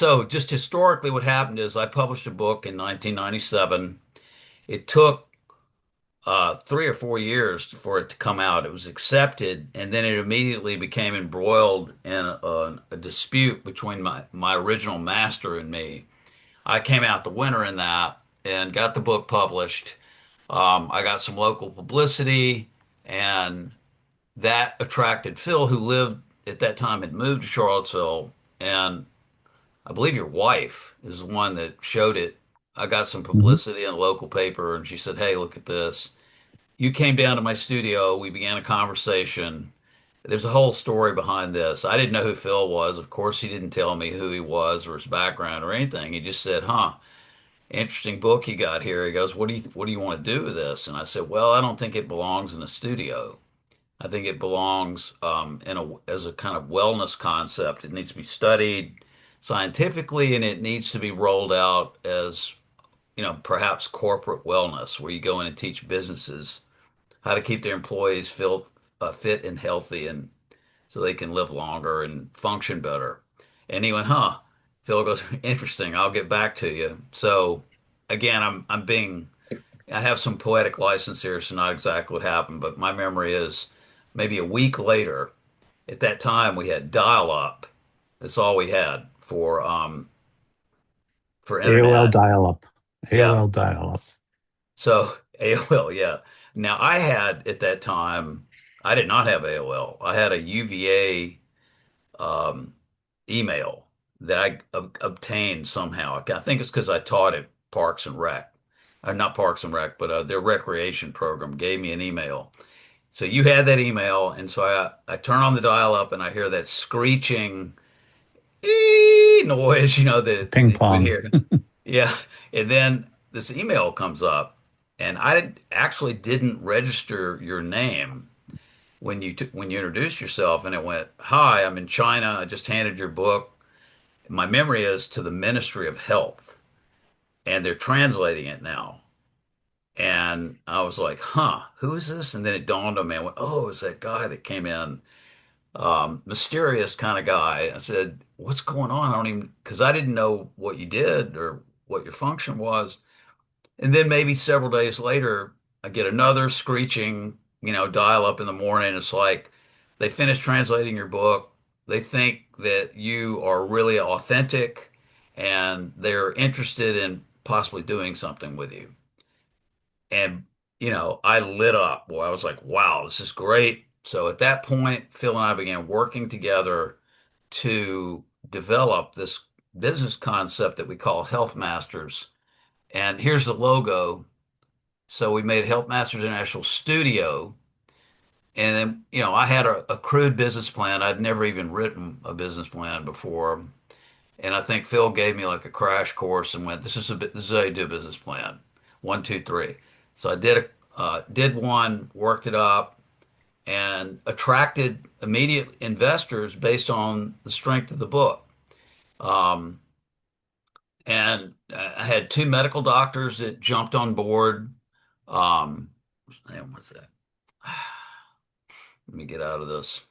So just historically, what happened is I published a book in 1997. It took 3 or 4 years for it to come out. It was accepted, and then it immediately became embroiled in a dispute between my original master and me. I came out the winner in that and got the book published. I got some local publicity, and that attracted Phil, who lived at that time, had moved to Charlottesville, and I believe your wife is the one that showed it. I got some Hmm. publicity in a local paper, and she said, "Hey, look at this." You came down to my studio. We began a conversation. There's a whole story behind this. I didn't know who Phil was. Of course, he didn't tell me who he was or his background or anything. He just said, "Huh, interesting book you got here." He goes, "What do you want to do with this?" And I said, "Well, I don't think it belongs in a studio. I think it belongs as a kind of wellness concept. It needs to be studied scientifically, and it needs to be rolled out as, perhaps corporate wellness, where you go in and teach businesses how to keep their employees fit and healthy, and so they can live longer and function better." And he went, "Huh." Phil goes, "Interesting. I'll get back to you." So again, I have some poetic license here, so not exactly what happened, but my memory is maybe a week later. At that time, we had dial-up. That's all we had for AOL internet. dial-up. Yeah. AOL dial-up. So AOL, yeah. Now I had at that time, I did not have AOL. I had a UVA um, email that I obtained somehow. I think it's because I taught at Parks and Rec, not Parks and Rec, but their recreation program gave me an email. So you had that email, and so I turn on the dial-up and I hear that screeching noise, Ping that we'd pong. hear. Yeah, and then this email comes up, and actually didn't register your name when you introduced yourself, and it went, "Hi, I'm in China. I just handed your book." My memory is to the Ministry of Health, and they're translating it now. And I was like, "Huh, who is this?" And then it dawned on me. I went, "Oh, it's that guy that came in, mysterious kind of guy." I said, "What's going on?" I don't even, because I didn't know what you did or what your function was. And then maybe several days later, I get another screeching, dial up in the morning. It's like they finished translating your book. They think that you are really authentic and they're interested in possibly doing something with you. And, I lit up. Boy, I was like, wow, this is great. So at that point, Phil and I began working together to develop this business concept that we call Health Masters. And here's the logo. So we made Health Masters International Studio. And then, I had a crude business plan. I'd never even written a business plan before. And I think Phil gave me like a crash course and went, this is how you do a business plan. One, two, three. So I did one, worked it up, and attracted immediate investors based on the strength of the book. Um, and I had two medical doctors that jumped on board. What's that? Let me get out of this.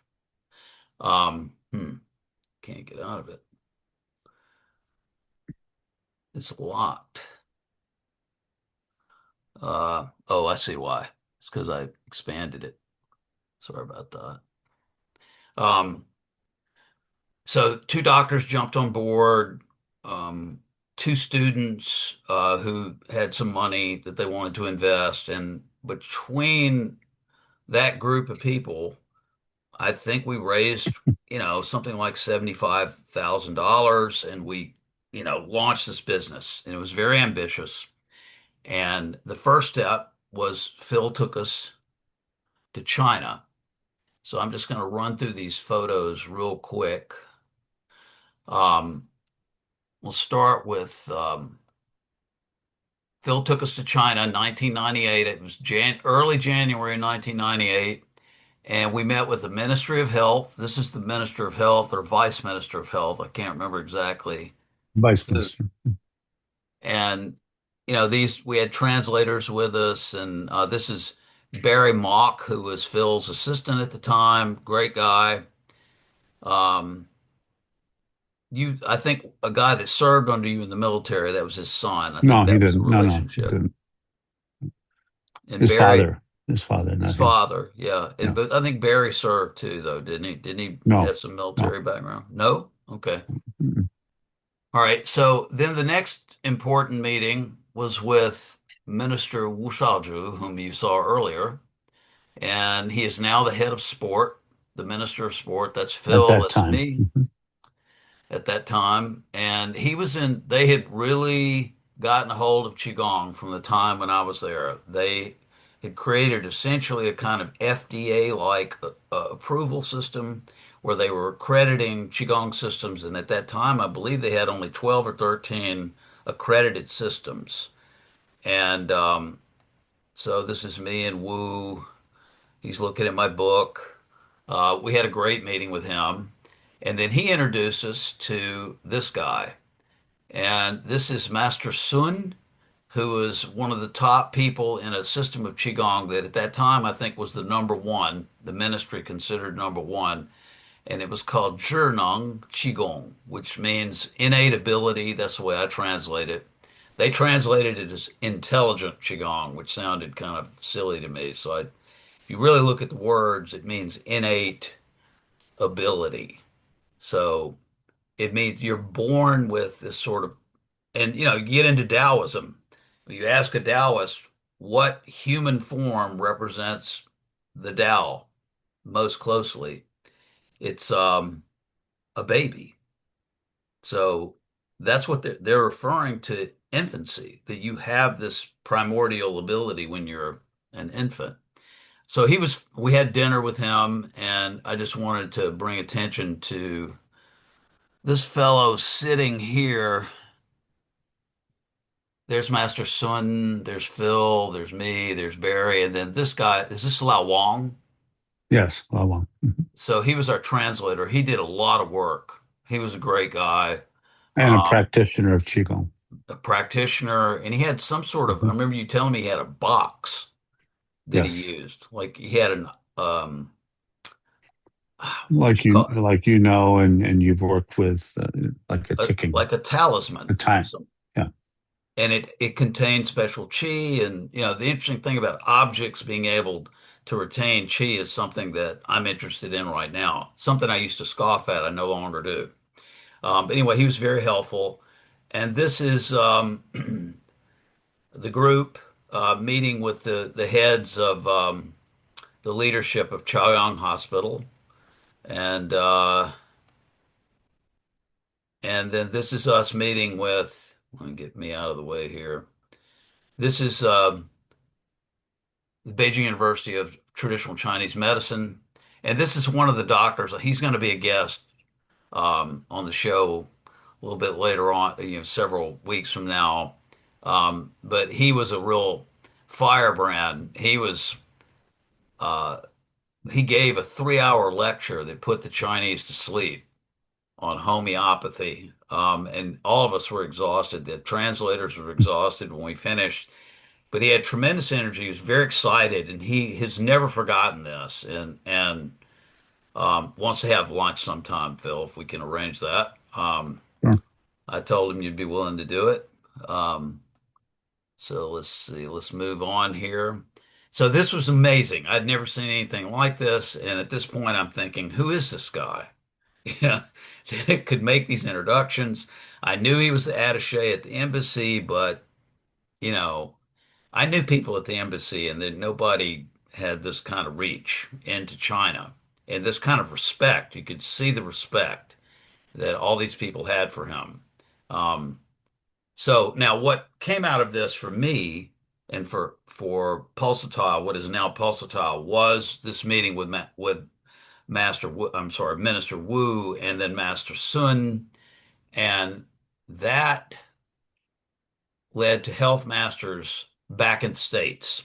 Can't get out of it. It's locked. Oh, I see why. It's because I expanded it. Sorry about that. Um, so two doctors jumped on board, two students who had some money that they wanted to invest, and between that group of people, I think we raised, something like $75,000, and we, launched this business, and it was very ambitious. And the first step was Phil took us to China. So I'm just going to run through these photos real quick. Um, we'll start with Phil took us to China in 1998. It was early January 1998. And we met with the Ministry of Health. This is the Minister of Health or Vice Minister of Health. I can't remember exactly Vice who. Minister. And, we had translators with us. And this is Barry Mock, who was Phil's assistant at the time. Great guy. Um, I think a guy that served under you in the military, that was his son. I think No, he that was the didn't. No, no, he relationship. didn't. And Barry, His father, his not him. father, yeah. And Yeah. but I think Barry served too, though, didn't he? Didn't he No, have some no. military background? No? Okay. Mm-mm. All right. So then the next important meeting was with Minister Wu Shaozu, whom you saw earlier, and he is now the head of sport, the minister of sport. That's At Phil, that that's time. me at that time. And they had really gotten a hold of Qigong from the time when I was there. They had created essentially a kind of FDA-like approval system where they were accrediting Qigong systems. And at that time, I believe they had only 12 or 13 accredited systems. And so this is me and Wu. He's looking at my book. We had a great meeting with him. And then he introduced us to this guy. And this is Master Sun, who was one of the top people in a system of Qigong that at that time I think was the number one, the ministry considered number one. And it was called Zhineng Qigong, which means innate ability. That's the way I translate it. They translated it as intelligent Qigong, which sounded kind of silly to me. If you really look at the words, it means innate ability. So it means you're born with this sort of, and you get into Taoism. You ask a Taoist what human form represents the Tao most closely. It's a baby. So that's what they're referring to infancy, that you have this primordial ability when you're an infant. So we had dinner with him, and I just wanted to bring attention to this fellow sitting here. There's Master Sun, there's Phil, there's me, there's Barry, and then this guy, is this Lao Wong? Yes, Long. Mhm. So he was our translator. He did a lot of work. He was a great guy, And a um, practitioner of Qigong. a practitioner, and he had some sort of, I Mhm. remember you telling me he had a box that he Yes. used. Like he had um, what would you call it? Like you know, and you've worked with like a ticking, Like a a talisman of time. some, Yeah. and it contains special chi. And the interesting thing about objects being able to retain chi is something that I'm interested in right now. Something I used to scoff at, I no longer do. But anyway, he was very helpful. And this is the group meeting with the heads of the leadership of Chaoyang Hospital, and and then this is us meeting with. Let me get me out of the way here. This is the Beijing University of Traditional Chinese Medicine, and this is one of the doctors. He's going to be a guest on the show a little bit later on, several weeks from now. But he was a real firebrand. Uh, he gave a 3 hour lecture that put the Chinese to sleep on homeopathy. And all of us were exhausted. The translators were exhausted when we finished, but he had tremendous energy. He was very excited, and he has never forgotten this. And wants to have lunch sometime, Phil, if we can arrange that. Sure. I told him you'd be willing to do it. Um, so let's see. Let's move on here. So this was amazing. I'd never seen anything like this, and at this point, I'm thinking, who is this guy? Yeah, that could make these introductions. I knew he was the attaché at the embassy, but you know, I knew people at the embassy, and that nobody had this kind of reach into China and this kind of respect. You could see the respect that all these people had for him. Um, so now, what came out of this for me and for Pulsatile, what is now Pulsatile, was this meeting with I'm sorry, Minister Wu, and then Master Sun, and that led to health masters back in the States.